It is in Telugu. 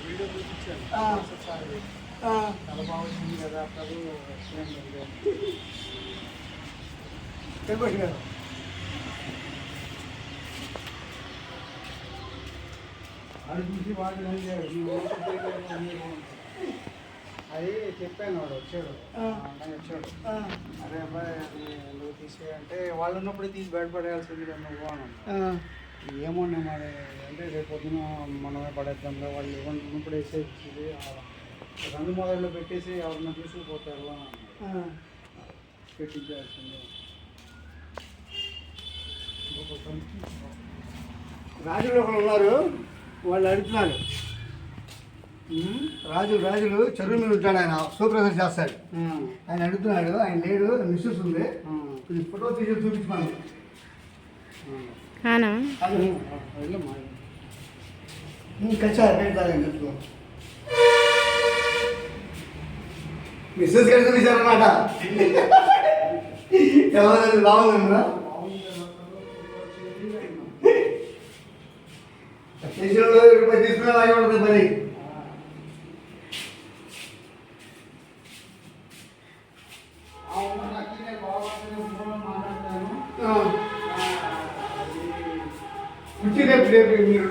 వీడియో చూపించాను చాలా బాగా వచ్చింది కదా అప్పుడు అది చూసి వాడు అది చెప్పాను, వాడు వచ్చాడు అన్నయ్య వచ్చాడు. అదే అబ్బాయి అది నువ్వు తీసేయంటే వాళ్ళు ఉన్నప్పుడు తీసి బయటపడేయాల్సింది నువ్వు అన్నాను. ఏమన్నా మరి అంటే రేపు పొద్దున మనమే పడేద్దాం, వాళ్ళు ఉన్నప్పుడు వేసేది రంగు మొదల్లో పెట్టేసి ఎవరన్నా తీసుకుపోతారు అని అన్నారు. పెట్టించాల్సింది. రాజులు ఒకరు ఉన్నారు, వాళ్ళు అడుగుతున్నారు. రాజులు చెరువు మీద ఉంటాడు, ఆయన సూపర్వైజర్ చేస్తాడు. ఆయన అడుగుతున్నాడు, ఆయన లేడు, మిస్సెస్ ఉంది, ఇది ఫోటో తీసి చూపించమని. మిస్సెస్ గారు చూపించారన్నమాట. ఎవరు బాగుందా స్టేషన్లో రూపాయి తీసుకున్నా పడుతుంది పని. రేపు మీరు